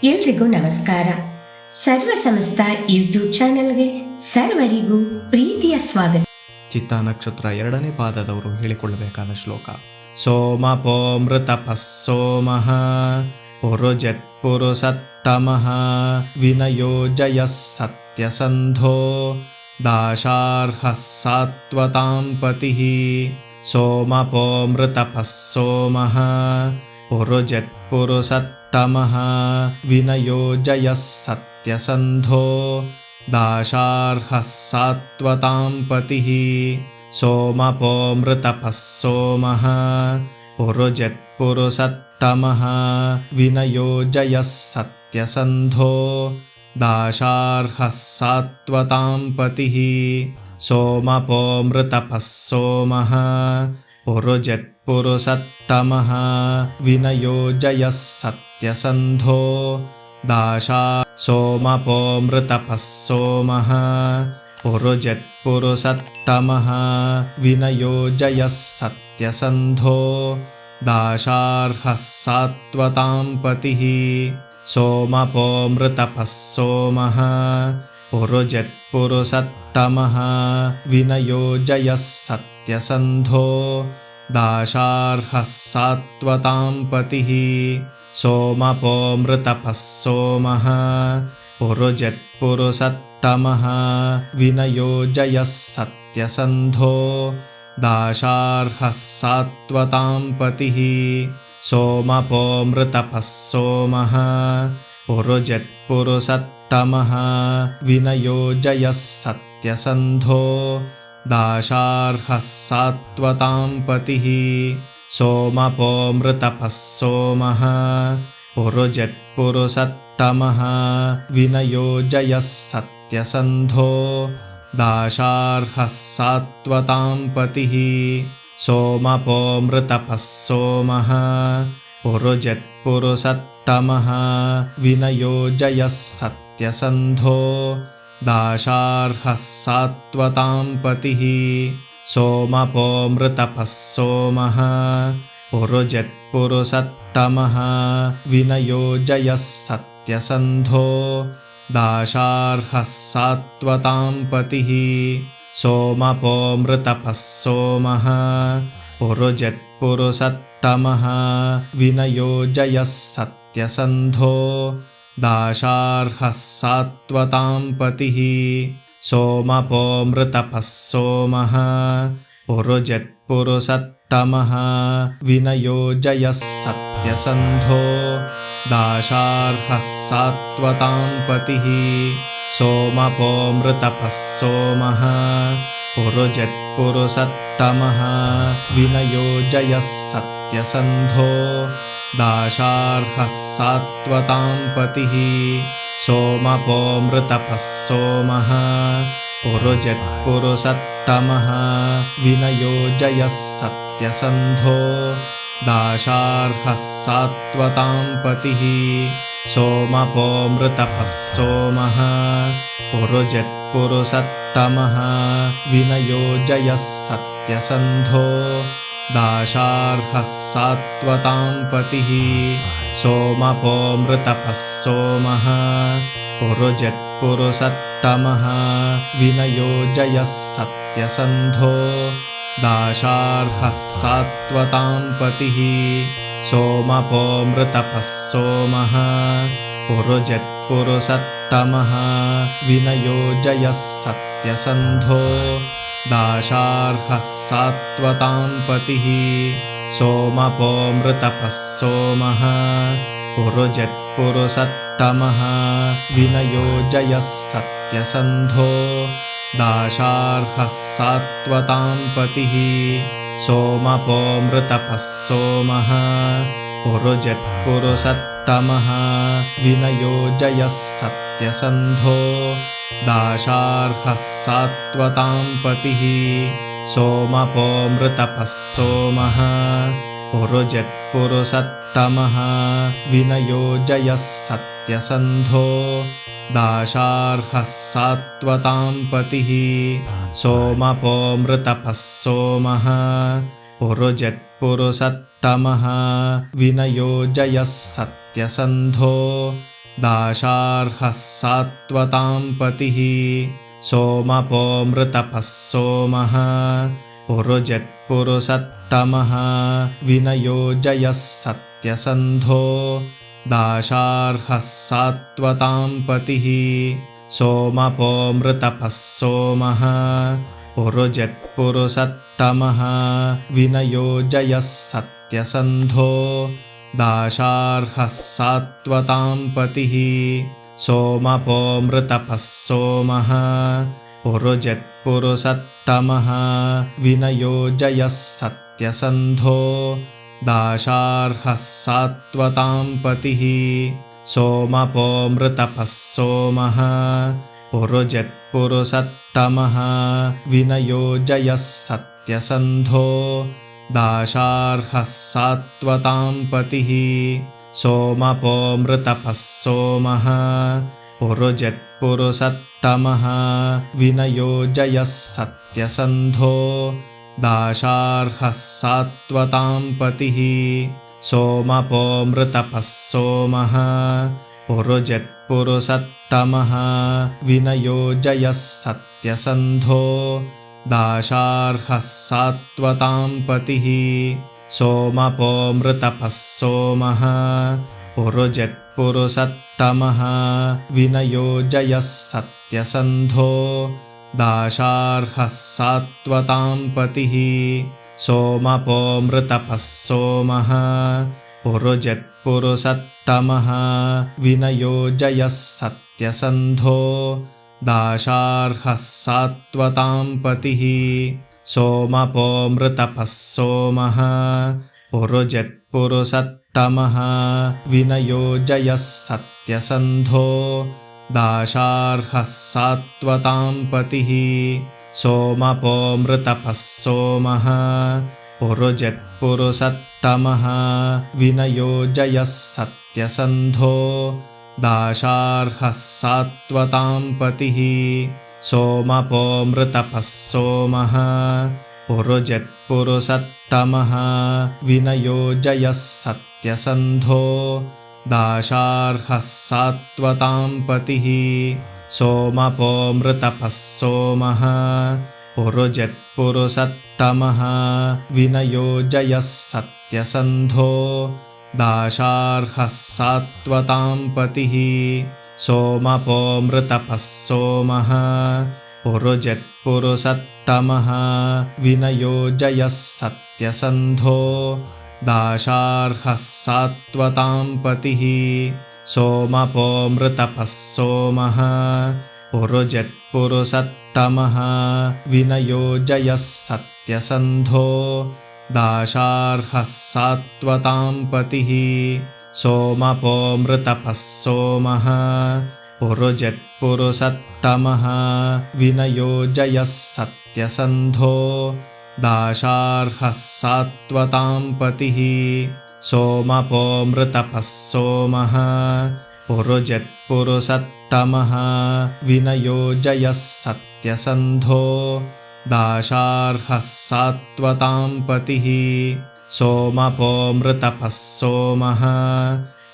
ಎಲ್ರಿಗೂ ನಮಸ್ಕಾರ. ಸರ್ವ ಸಮಸ್ತ ಯೂಟ್ಯೂಬ್ ಚಾನೆಲ್ಗೆ ಸರ್ವರಿಗೂ ಪ್ರೀತಿಯ ಸ್ವಾಗತ. ಚಿತ್ತಾ ನಕ್ಷತ್ರ 2ನೇ ಪಾದದವರು ಹೇಳಿಕೊಳ್ಳಬೇಕಾದ ಶ್ಲೋಕ. ಸೋಮಪೋ ಮೃತಪಃ ಸೋಮಃ ಪುರುಜತ್ ಪುರುಸತ್ತಮಃ ವಿನಯೋ ಜಯಃ ಸತ್ಯಸಂಧೋ ದಾಶಾರ್ಹಃ ಸಾತ್ವತಾಂ ಪತಿಃ. ಸೋಮಪೋ ಮೃತಪಃ ಸೋಮಃ ಪುರುಜತ್ ಪುರುಸತ್ತಮಃ ವಿನಯೋ ಜಯಃ ಸತ್ಯಸಂಧೋ ದಾಶಾರ್ಹಃ ಸಾತ್ವತಾಂ ಪತಿಃ. ಸೋಮಪೋ ಮೃತಪಃ ಸೋಮಃ ಪುರುಜತ್ ಪುರುಸತ್ತಮಃ ವಿನಯೋ ಜಯಃ ಸತ್ಯಸಂಧೋ ದಾಶಾರ್ಹಃ ಸಾತ್ವತಾಂ ಪತಿಃ. ಸೋಮಪೋ ಮೃತಪಃ ಸೋಮಃ ಪುರುಜತ್ ಪುರುಸತ್ತಮಃ ವಿನಯೋ ಜಯಃ ಸತ್ಯಸಂಧೋ ಸೋಮಪೋ ಮೃತಪಃ ಸೋಮಃ ಪುರುಜತ್ ಪುರುಸತ್ತಮಃ ವಿನಯೋ ಜಯಃ ಸತ್ಯಸಂಧೋ ದಾಶಾರ್ಹಃ ಸಾತ್ವತಾಂ ಪತಿಃ. ಸೋಮಪೋ ಮೃತಪಃ ಸೋಮಃ ಪುರುಜತ್ ಪುರುಸತ್ತಮಃ ವಿನಯೋ ಜಯಃ ಸತ್ಯಸಂಧೋ ದಾಶಾರ್ಹಃ ಸಾತ್ವತಾಂ ಪತಿಃ. ಸೋಮಪೋ ಮೃತಪಃ ಸೋಮಃ ಪುರುಜತ್ ಪುರುಸತ್ತಮಃ ವಿನಯೋ ಜಯಃ ಸತ್ಯಸಂಧೋ ದಾಶಾರ್ಹಃ ಸಾತ್ವತಾಂ ಪತಿಃ. ಸೋಮಪೋ ಮೃತಪಃ ಸೋಮಃ ಪುರುಜತ್ ಪುರುಸತ್ತಮಃ ವಿನಯೋ ಜಯಃ ಸತ್ಯಸಂಧೋ ದಾಶಾರ್ಹಃ ಸಾತ್ವತಾಂ ಪತಿಃ. ಸೋಮಪೋ ಮೃತಪಃ ಸೋಮಃ ಪುರುಜತ್ ಪುರುಸತ್ತಮಃ ವಿನಯೋ ಜಯಃ ಸತ್ಯಸಂಧೋ ದಾಶಾರ್ಹಃ ಸಾತ್ವತಾಂ ಪತಿಃ. ಸೋಮಪೋ ಮೃತಪಃ ಸೋಮಃ ಪುರುಜತ್ ಪುರುಸತ್ತಮಃ ವಿನಯೋ ಜಯಃ ಸತ್ಯಸಂಧೋ ದಾಶಾರ್ಹಃ ಸಾತ್ವತಾಂ ಪತಿಃ. ಸೋಮಪೋ ಮೃತಪಃ ಸೋಮಃ ಪುರುಜತ್ ಪುರುಸತ್ತಮಃ ವಿನಯೋ ಜಯಃ ಸತ್ಯಸಂಧೋ ದಾಶಾರ್ಹಃ ಸಾತ್ವತಾಂ ಪತಿಃ. ಸೋಮಪೋ ಮೃತಪಃ ಸೋಮಃ ಪುರುಜತ್ ಪುರುಸತ್ತಮಃ ವಿನಯೋ ಜಯಃ ಸತ್ಯಸಂಧೋ ದಾಶಾರ್ಹಃ ಸಾತ್ವತಾಂ ಪತಿಃ. ಸೋಮಪೋ ಮೃತಪಃ ಸೋಮಃ ಪುರುಜತ್ ಪುರುಸತ್ತಮಃ ವಿನಯೋ ಜಯಃ ಸತ್ಯಸಂಧೋ ದಾಶಾರ್ಹಃ ಸಾತ್ವತಾಂ ಪತಿಃ. ಸೋಮಪೋ ಮೃತಪಃ ಸೋಮಃ ಪುರುಜತ್ ಪುರುಸತ್ತಮಃ ವಿನಯೋ ಜಯಃ ಸತ್ಯಸಂಧೋ ದಾಶಾರ್ಹಃ ಸಾತ್ವತಾಂ ಪತಿಃ. ಸೋಮಪೋ ಮೃತಪಃ ಸೋಮಃ ಪುರುಜತ್ ಪುರುಸತ್ತಮಃ ವಿನಯೋ ಜಯಃ ಸತ್ಯಸಂಧೋ ದಾಶಾರ್ಹಃ ಸಾತ್ವತಾಂ ಪತಿಃ. ಸೋಮಪೋ ಮೃತಪಃ ಸೋಮಃ ಪುರುಜತ್ ಪುರುಸತ್ತಮಃ ವಿನಯೋ ಜಯಃ ಸತ್ಯಸಂಧೋ ದಾಶಾರ್ಹಃ ಸಾತ್ವತಾಂ ಪತಿಃ. ಸೋಮಪೋ ಮೃತಪಃ ಸೋಮಃ ಪುರುಜತ್ ಪುರುಸತ್ತಮಃ ವಿನಯೋ ಜಯಃ ಸತ್ಯಸಂಧೋ ದಾಶಾರ್ಹಃ ಸಾತ್ವತಾಂ ಪತಿಃ. ಸೋಮಪೋ ಮೃತಪಃ ಸೋಮಃ ಪುರುಜತ್ ಪುರುಸತ್ತಮಃ ವಿನಯೋ ಜಯಃ ಸತ್ಯಸಂಧೋ ದಾಶಾರ್ಹಃ ಸಾತ್ವತಾಂ ಪತಿಃ. ಸೋಮಪೋ ಮೃತಪಃ ಸೋಮಃ ಪುರುಜತ್ ಪುರುಸತ್ತಮಃ ವಿನಯೋ ಜಯಃ ಸತ್ಯಸಂಧೋ ದಾಶಾರ್ಹಃ ಸಾತ್ವತಾಂ ಪತಿಃ. ಸೋಮಪೋ ಮೃತಪಃ ಸೋಮಃ ಪುರುಜತ್ ಪುರುಸತ್ತಮಃ ವಿನಯೋ ಜಯಃ ಸತ್ಯಸಂಧೋ ದಾಶಾರ್ಹಃ ಸಾತ್ವತಾಂ ಪತಿಃ. ಸೋಮಪೋ ಮೃತಪಃ ಸೋಮಃ ಪುರುಜತ್ ಪುರುಸತ್ತಮಃ ವಿನಯೋ ಜಯಃ ಸತ್ಯಸಂಧೋ ದಾಶಾರ್ಹಃ ಸಾತ್ವತಾಂ ಪತಿಃ. ಸೋಮಪೋ ಮೃತಪಃ ಸೋಮಃ ಪುರುಜತ್ ಪುರುಸತ್ತಮಃ ವಿನಯೋ ಜಯಃ ಸತ್ಯಸಂಧೋ दाशार्हः सात्वतां पतिः सोमपो मृतपः सोमः पुरुजित्पुरुषत्तमः विनयो जयः सत्यसन्धो दाशार्हः सात्वतां पतिः सोमपो मृतपः सोमः पुरुजित्पुरुषत्तमः विनयो जयः सत्यसन्धो दाशार्हः सात्वतां पतिः सोमपो मृतपः सोमः पुरुजित्पुरुषत्तमः विनयो जयः सत्यसन्धो दाशार्हः सात्वतां पतिः सोमपो मृतपः सोमः पुरुजित्पुरुषत्तमः विनयो जयः सत्यसन्धो दाशार्हः सात्वतां पतिः सोमपो मृतपः सोमः पुरुजित्पुरुषत्तमः विनयो जयः सत्यसन्धो दाशार्हः सात्वतां पतिः सोमपो मृतपः सोमः पुरुजित्पुरुषत्तमः विनयो जयः सत्यसन्धो दाशार्हः सात्वतां पतिः सोमपो मृतपः सोमः पुरुजित्पुरुषत्तमः विनयो जयः सत्यसन्धो दाशार्हः सात्वतां पतिः सोमपो मृतपः सोमः पुरुजित्पुरुषत्तमः विनयो जयः सत्यसन्धो दाशार्हः सात्वतां पतिः सोमपो मृतपः सोमः पुरुजित्पुरुषत्तमः विनयो जयः सत्यसन्धो दाशार्हः सात्वतां पतिः सोमपो मृतपः सोमः पुरुजित्पुरुषत्तमः विनयो जयः सत्यसन्धो दाशार्हः सात्वतां पतिः सोमपो मृतपः सोमः पुरुजित्पुरुषत्तमः विनयो जयः सत्यसन्धो दाशार्हः सात्वतां पतिः सोमपो मृतपः सोमः पुरुजित्पुरुषत्तमः विनयो जयः सत्यसन्धो दाशार्हः सात्वतां पतिः सोमपो मृतपः सोमः पुरुजित्पुरुषत्तमः विनयो जयः सत्यसन्धो दाशार्हः सात्वतां पतिः सोमपो मृतपः सोमः पुरुजित्पुरुषत्तमः विनयो जयः सत्यसन्धो दाशार्हः सात्वतां पतिः सोमपो मृतपः सोमः पुरुजित्पुरुषत्तमः विनयो जयः सत्यसन्धो दाशार्हः सात्वतां पतिः सोमपो मृतपः सोमः पुरुजित्पुरुषत्तमः विनयो जयः सत्यसन्धो दाशार्हः सात्वतां पतिः सोमपो मृतपः सोमः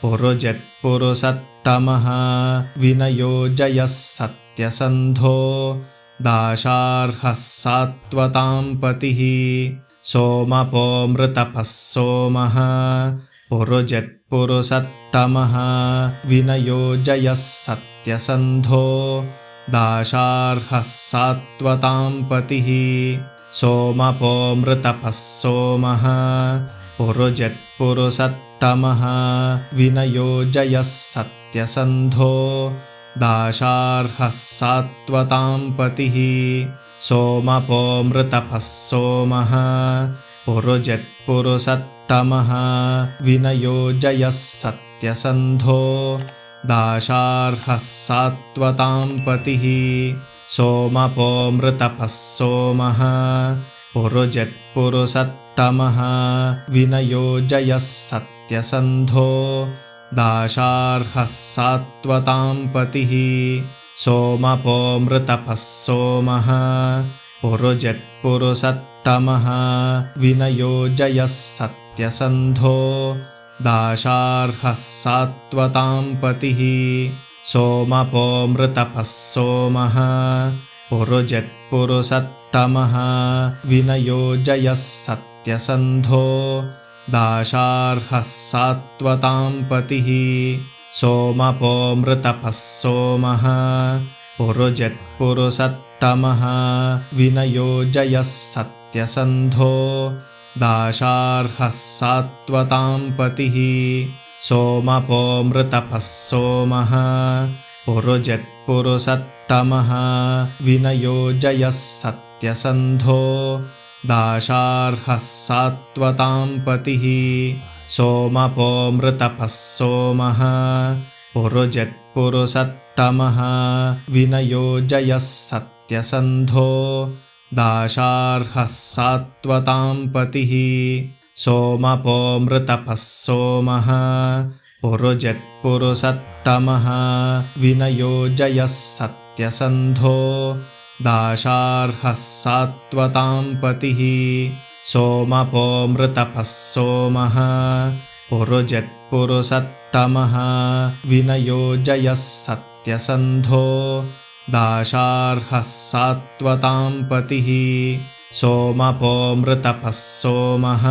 पुरुजित्पुरुषत्तमः विनयो जयः सत्यसन्धो दाशार्हः सात्वतां पतिः सोमपो मृतपः सोमः पुरुजित्पुरुषत्तमः विनयो जयः सत्यसन्धो दाशार्हः सात्वतां पतिः सोमपो मृतपः सोमः पुरुजित्पुरुषत्तमः विनयो जयः सत्यसन्धो दाशार्हः सात्वतां पतिः सोमपो मृतपः सोमः पुरुजित्पुरुषत्तमः विनयो जयः सत्यसन्धो दाशार्हः सात्वतां पतिः सोमपो मृतपः सोमः पुरुजित्पुरुषत्तमः विनयो जयः सत्यसन्धो दाशार्हः सात्वतां पतिः सोमपो मृतपः सोमः पुरुजित्पुरुषत्तमः विनयो जयः सत्यसन्धो दाशार्हः सात्वतां पतिः सोमपोऽमृतपः सोमः पुरुजित्पुरुषत्तमः विनयो जयः सत्यसन्धो दाशार्हः सात्वतां पतिः सोमपोऽमृतपः सोमः पुरुजित्पुरुषत्तमः विनयो जयः सत्यसन्धो दाशार्हः सात्वतां पतिः सोमपोऽमृतपः सोमः पुरुजित्पुरुषत्तमः विनयो जयः सत्यसन्धो दाशार्हः सात्वतां पतिः सोमपोऽमृतपः सोमः पुरुजित्पुरुषत्तमः विनयो जयः सत्यसन्धो दाशार्हः सात्वतां पतिः सोमपोऽमृतपः सोमः पुरुजित्पुरुषत्तमः विनयो जयः सत्यसन्धो दाशार्हः सात्वतां पतिः सोमपोऽमृतपः सोमः पुरुजित्पुरुषत्तमः विनयो जयः सत्यसन्धो दाशार्हः सात्वतां पतिः सोमपोऽमृतपः सोमः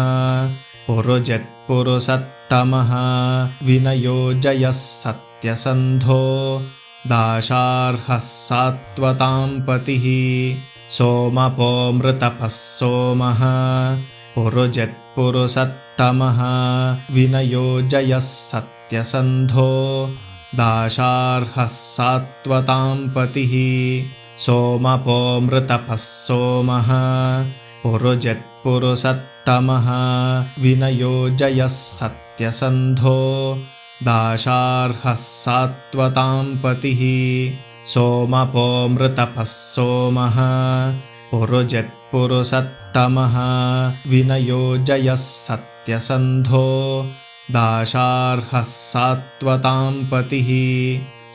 पुरुजित्पुरुषत्तमः विनयो जयः सत्यसन्धो दाशार्हः सात्वतां पतिः सोमपोऽमृतपः सोमः पुरुजित्पुरुषत्तमः विनयो जयः सत्यसन्धो दाशार्हः सात्वतां पतिः सोमपोऽमृतपः सोमः पुरुजित्पुरुषत्तमः विनयो जयः सत्यसन्धो दाशार्हः सात्वतां पतिः सोमपोऽमृतपः सोमः पुरुजित्पुरुषत्तमः विनयो जयः सत्यसन्धो दाशार्हः सात्वतां पतिः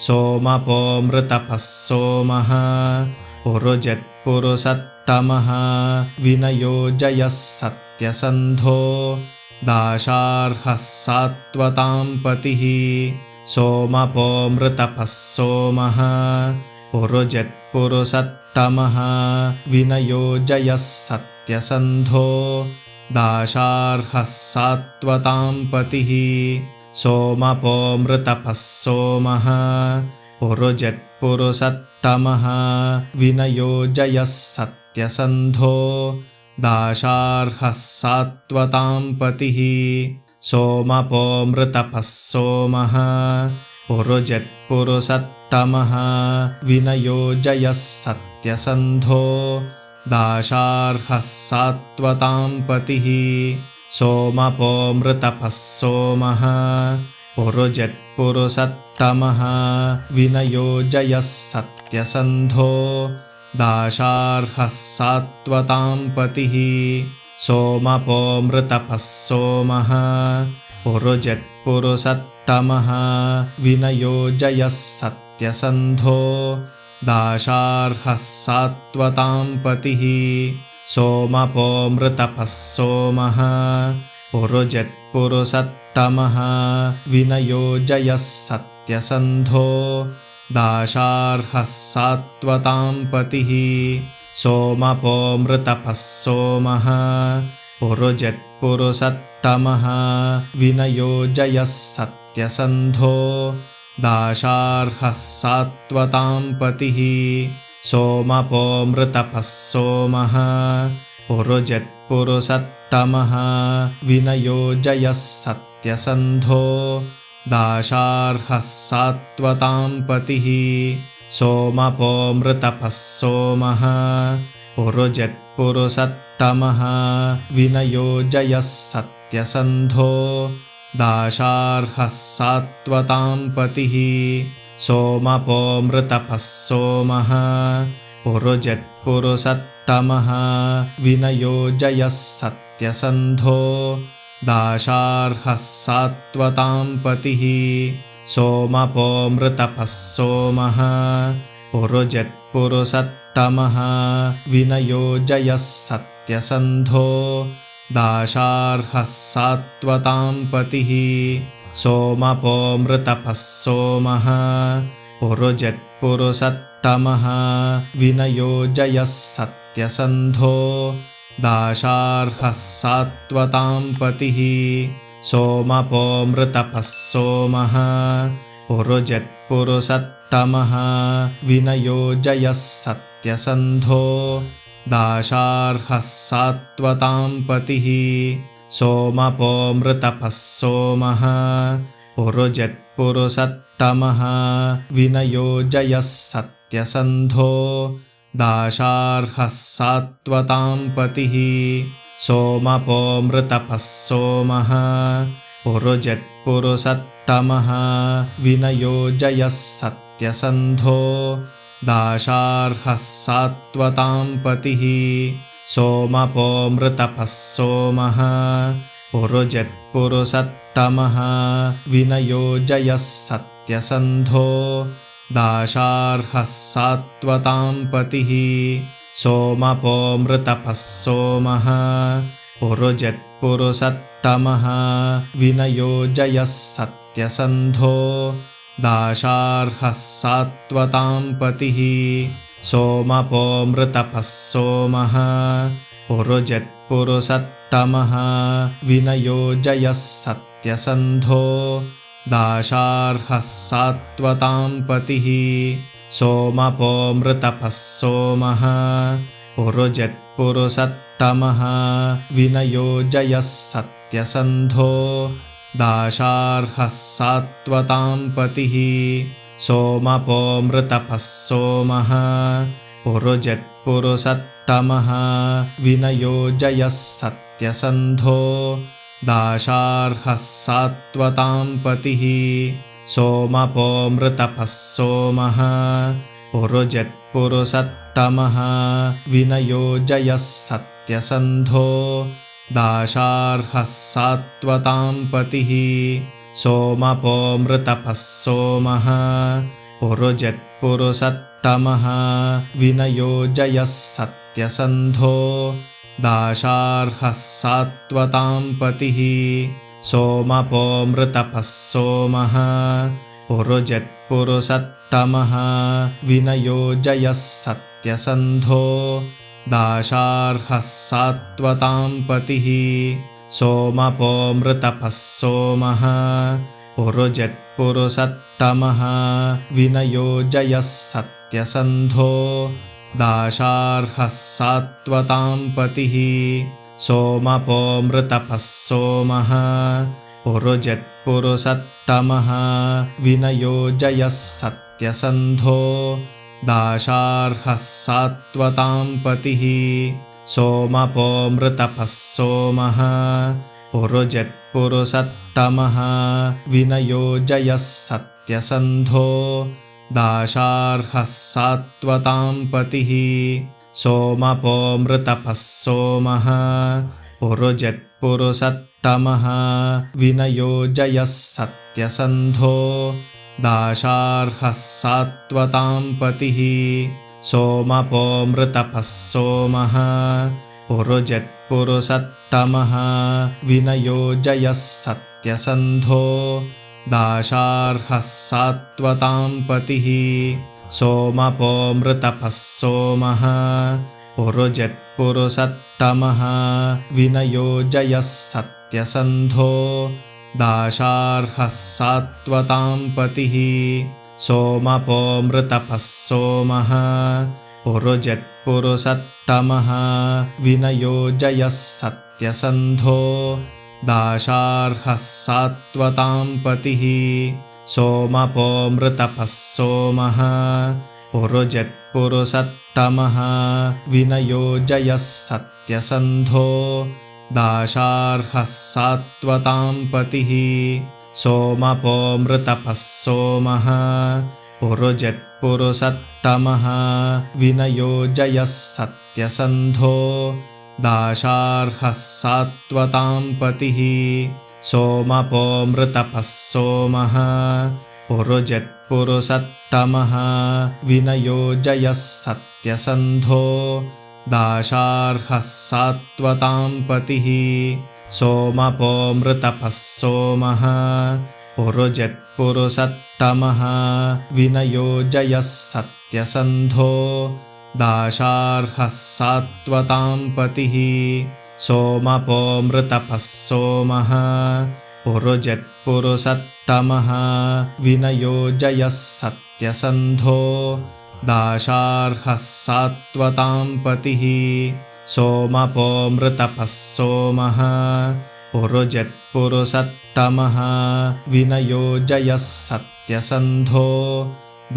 सोमपोऽमृतपः सोमः पुरुजित्पुरुषत्तमः विनयो जयः सत्यसन्धो दाशार्हः सात्वतां पतिः सोमपोऽमृतपः सोमः पुरुजित्पुरुषत्तमः विनयो जयः सत्यसन्धो दाशार्हः सात्वतां पतिः सोमपोऽमृतपः सोमः पुरुजित्पुरुषत्तमः विनयो जयः सत्यसन्धो दाशार्हः सात्वतां पतिः सोमपोऽमृतपः सोमः पुरुजित्पुरुषत्तमः विनयो जयः सत्यसन्धो दाशार्हः सात्वतां पतिः सोमपोऽमृतपः सोमः पुरुजित्पुरुषत्तमः विनयो जयः सत्यसन्धो दाशार्हः सात्वतां पतिः सोमपोऽमृतपः सोमः पुरुजित्पुरुषत्तमः विनयो जयः सत्यसन्धो दाशार्हः सात्वतां पतिः सोमपोऽमृतपः सोमः पुरुजित्पुरुषत्तमः विनयो जयः सत्यसन्धो दाशार्हः सात्वतां पतिः सोमपोऽमृतपः सोमः पुरुजित्पुरुषत्तमः विनयो जयः सत्यसन्धो दाशार्हः सात्वतां पतिः सोमपोऽमृतपः सोमः पुरुजित्पुरुषत्तमः विनयो जयः सत्यसन्धो दाशार्हः सात्वतां पतिः सोमपोऽमृतपः सोमः पुरुजित्पुरुषत्तमः विनयो जयः सत्यसन्धो दाशार्हः सात्वतां पतिः सोमपोऽमृतपः सोमः पुरुजित्पुरुषत्तमः विनयो जयः सत्यसन्धो दाशार्हः सात्वतां पतिः सोमपोऽमृतपः सोमः पुरुजित्पुरुषत्तमः विनयो जयः सत्यसन्धो दाशार्हः सात्वतां पतिः सोमपोऽमृतपः सोमः पुरुजित्पुरुषत्तमः विनयोजयः सत्यसन्धो दाशार्हः सात्वतां पतिः सोमपोऽमृतपः सोमः पुरुजित्पुरुषत्तमः विनयोजयः सत्यसन्धो दाशार्हः सात्वतां पतिः सोमपोऽमृतपः सोमः पुरुजित्पुरुषत्तमः विनयोजयः सत्यसन्धो दाशार्हः सात्वतां पतिः सोमपोऽमृतपः सोमः पुरुजित्पुरुषत्तमः विनयोजयः सत्यसन्धो दाशार्हः सात्वतां पतिः सोमपोऽमृतपः सोमः पुरुजित्पुरुषत्तमः विनयोजयः सत्यसन्धो दाशार्हः सात्वतां पतिः सोमपोऽमृतपः सोमः पुरुजित्पुरुषत्तमः विनयोजयः सत्यसन्धो दाशार्हः सात्वतां पतिः सोमपोऽमृतपः सोमः पुरुजित्पुरुषत्तमः विनयोजयः सत्यसन्धो दाशार्हः सात्वतां पतिः सोमपोऽमृतपः सोमः पुरुजित्पुरुषत्तमः विनयोजयः सत्यसन्धो दाशार्हः सात्वतां पतिः सोमपोऽमृतपः सोमः पुरुजित्पुरुषत्तमः विनयोजयः सत्यसन्धो दाशार्हः सात्वतां पतिः सोमपोऽमृतपः सोमः पुरुजित्पुरुषत्तमः विनयोजयः सत्यसन्धो दाशार्हः सात्वतां पतिः सोमपोऽमृतपः सोमः पुरुजित्पुरुषत्तमः विनयोजयः सत्यसन्धो दाशार्हः सात्वतां पतिः सोमपोऽमृतपः सोमः पुरुजित्पुरुषत्तमः विनयोजयः सत्यसन्धो दाशार्हः सात्वतां पतिः सोमपोऽमृतपः सोमः पुरुजित्पुरुषत्तमः विनयोजयः सत्यसन्धो दाशार्हः सात्वतां पतिः सोमपोऽमृतपः सोमः पुरुजित्पुरुषत्तमः विनयोजयः सत्यसन्धो दाशार्हः सात्वतां पतिः सोमपोऽमृतपः सोमः पुरुजित्पुरुषत्तमः विनयोजयः सत्यसन्धो दाशार्हः सात्वतां पतिः सोमपोऽमृतपः सोमः पुरुजित्पुरुषत्तमः विनयोजयः सत्यसन्धो दाशार्हः सात्वतां पतिः सोमपोऽमृतपः सोमः पुरुजित्पुरुषत्तमः विनयोजयः सत्यसन्धो दाशार्हः सात्वतां पतिः सोमपोऽमृतपः सोमः पुरुजित्पुरुषत्तमः विनयोजयः सत्यसन्धो दाशार्हः सात्वतां पतिः सोमपोऽमृतपः सोमः पुरुजित्पुरुषत्तमः विनयोजयः सत्यसन्धो दाशार्हः सात्वतां पतिः सोमपोऽमृतपः सोमः पुरुजित्पुरुषत्तमः विनयोजयः सत्यसन्धो दाशार्हः सात्वतां पतिः सोमपोऽमृतपः सोमः पुरुजित्पुरुषत्तमः विनयोजयः सत्यसन्धो दाशार्हः सात्वतां पतिः सोमपोऽमृतपः सोमः पुरुजित्पुरुषत्तमः विनयोजयः सत्यसन्धो दाशार्हः सात्वतां पतिः सोमपोऽमृतपः सोमः पुरुजित्पुरुषत्तमः विनयो जयः सत्यसन्धो दाशार्हः सात्वतां पतिः सोमपोऽमृतपः सोमः पुरुजित्पुरुषत्तमः विनयो जयः सत्यसन्धो दाशार्हः सात्वतां पतिः सोमपोऽमृतपः सोमः पुरुजित्पुरुषत्तमः विनयो जयः सत्यसन्धो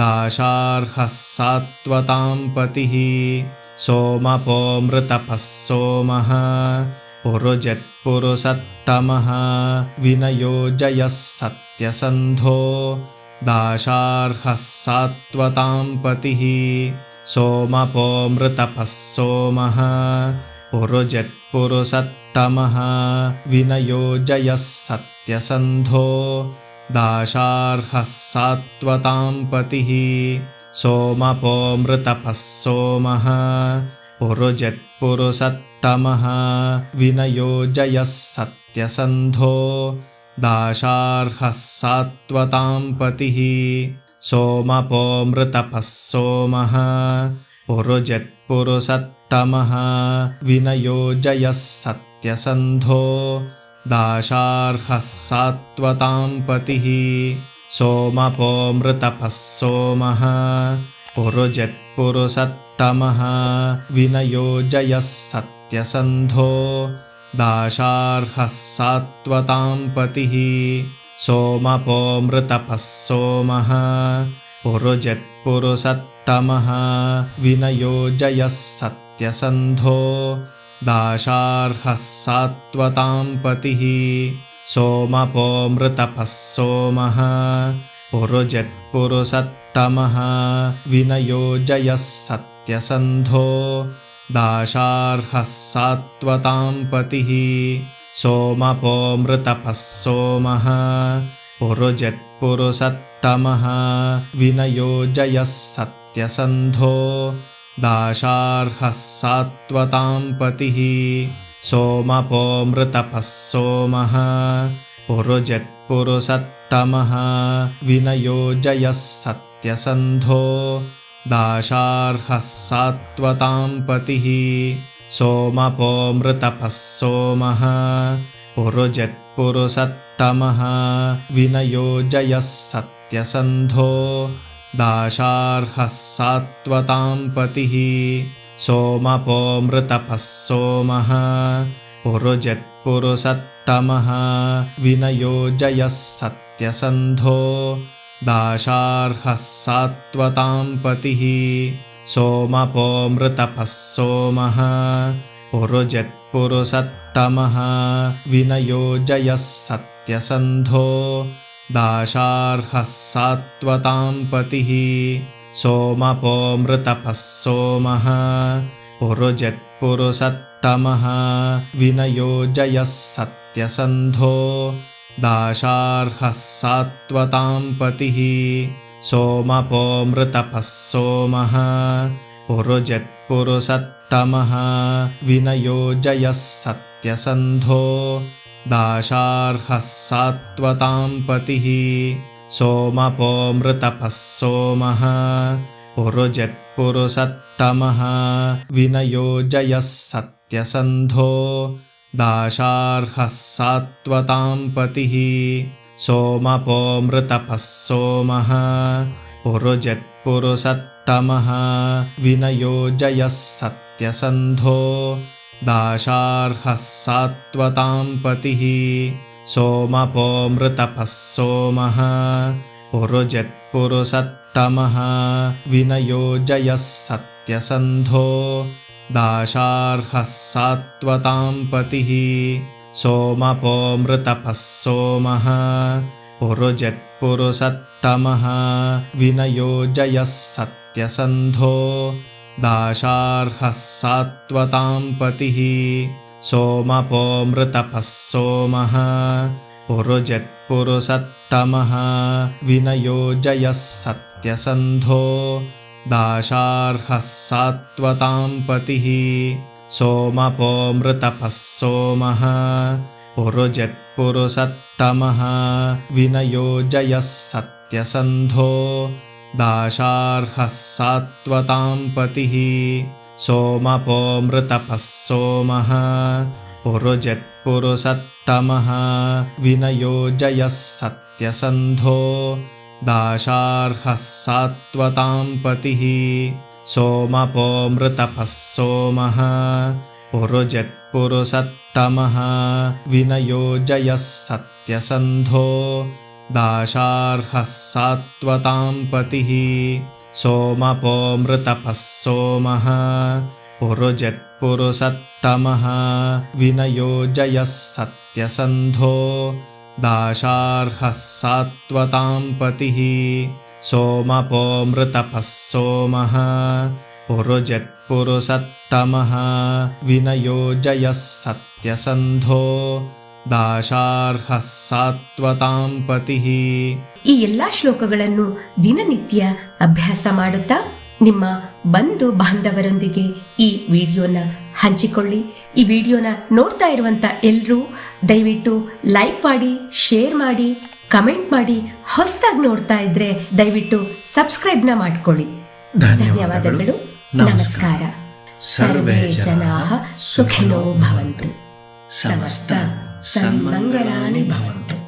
दाशार्हः सात्वतां पतिः सोमपोऽमृतपः सोमः पुरुजित्पुरुषत्तमः विनयो जयः सत्यसन्धो दाशार्हः सात्वतां पतिः सोमपोऽमृतपः सोमः पुरुजित्पुरुषत्तमः विनयो जयः सत्यसन्धो दाशार्हः सात्वतां पतिः सोमपोऽमृतपः सोमः पुरुजित्पुरुषत्तमः विनयो जयः सत्यसन्धो दाशार्हः सात्वतां पतिः सोमपोऽमृतपः सोमः पुरुजित्पुरुषत्तमः विनयो जयः सत्यसन्धो दाशार्हः सात्वतां पतिः सोमपोऽमृतपः सोमः पुरुजित्पुरुषत्तमः विनयो जयः सत्यसन्धो दाशार्हः सात्वतां पतिः सोमपोऽमृतपः सोमः पुरुजित्पुरुषत्तमः विनयो जयः सत्यसन्धो दाशार्हः सात्वतां पतिः सोमपोऽमृतपः सोमः पुरुजित्पुरुषत्तमः विनयो जयः सत्यसन्धो दाशार्हः सात्वतां पतिः सोमपोऽमृतपः सोमः पुरुजित्पुरुषत्तमः विनयो जयः सत्यसन्धो दाशार्हः सात्वतां पतिः सोमपोऽमृतपः सोमः पुरुजित्पुरुषत्तमः विनयो जयः सत्यसन्धो दाशार्हः सात्वतां पतिः सोमपोऽमृतपः सोमः पुरुजित्पुरुषत्तमः विनयो जयः सत्यसन्धो दाशार्हः सात्वतां पतिः सोमपोऽमृतपः सोमः पुरुजित्पुरुषत्तमः विनयो जयः सत्यसन्धो दाशार्हः सात्वतां पतिः सोमपोऽमृतपः सोमः पुरुजित्पुरुषत्तमः विनयो जयः सत्यसन्धो दाशार्हः सात्वतां पतिः सोमपोऽमृतपः सोमः पुरुजित्पुरुषत्तमः विनयो जयः सत्यसन्धो दाशार्हः सात्वतां पतिः सोमपोऽमृतपः सोमः पुरुजित्पुरुषत्तमः विनयो जयः सत्यसन्धो दाशार्हः सात्वतां पतिः सोमपोऽमृतपः सोमः पुरुजित्पुरुषत्तमः विनयो जयः सत्यसन्धो दाशार्हः सात्वतां पतिः सोमपोऽमृतपः सोमः पुरुजित्पुरुषत्तमः विनयो जयः सत्यसन्धो दाशार्हः सात्वतां पतिः सोमपोऽमृतपः सोमः पुरुजित्पुरुषत्तमः विनयो जयः सत्यसन्धो दाशार्हः सात्वतां पतिः सोमपोऽमृतपः सोमः पुरुजित्पुरुषत्तमः विनयो जयः सत्यसन्धो दाशार्हः सात्वतां पतिः सोमपोऽमृतपः सोमः पुरुजित्पुरुषत्तमः विनयो जयः सत्यसन्धो दाशार्हः सात्वतां पतिः सोमपो मृतपः सोमः पुरुजित्पुरुषत्तमः विनयो जयः सत्यसन्धो दाशार्हः सात्वतां पतिः सोमपो मृतपः सोमः पुरुजित्पुरुषत्तमः विनयो जयः सत्यसन्धो दाशार्हः सात्वतां पतिः सोमपो मृतपः सोमः पुरुजित्पुरुषत्तमः विनयो जयः सत्यसन्धो दाशार्हः सात्वतां पतिः सोमपो मृतपः सोमः पुरुजित्पुरुषत्तमः विनयो जयः सत्यसन्धो दाशार्हः सात्वतां पतिः सोमपो मृतपः सोमः पुरुजित्पुरुषत्तमः विनयो जयः सत्यसन्धो दाशार्हः सात्वतां पतिः. ಈ ಎಲ್ಲಾ ಶ್ಲೋಕಗಳನ್ನು ದಿನನಿತ್ಯ ಅಭ್ಯಾಸ ಮಾಡುತ್ತಾ ನಿಮ್ಮ ಬಂಧು ಬಾಂಧವರೊಂದಿಗೆ ಈ ವಿಡಿಯೋನ ಹಂಚಿಕೊಳ್ಳಿ. ಈ ವಿಡಿಯೋನ ನೋಡ್ತಾ ಇರುವಂತ ಎಲ್ಲರೂ ದಯವಿಟ್ಟು ಲೈಕ್ ಮಾಡಿ, ಶೇರ್ ಮಾಡಿ, ಕಮೆಂಟ್ ಮಾಡಿ. ಹೊಸದಾಗಿ ನೋಡ್ತಾ ಇದ್ರೆ ದಯವಿಟ್ಟು ಸಬ್ಸ್ಕ್ರೈಬ್ನ ಮಾಡ್ಕೊಳ್ಳಿ. ಧನ್ಯವಾದಗಳು. ನಮಸ್ಕಾರ. ಸರ್ವೇ ಜನಾಃ ಸುಖಿನೋ ಭವಂತು. ಸಮಸ್ತ ಸನ್ಮಂಗಳಾನಿ ಭವಂತು.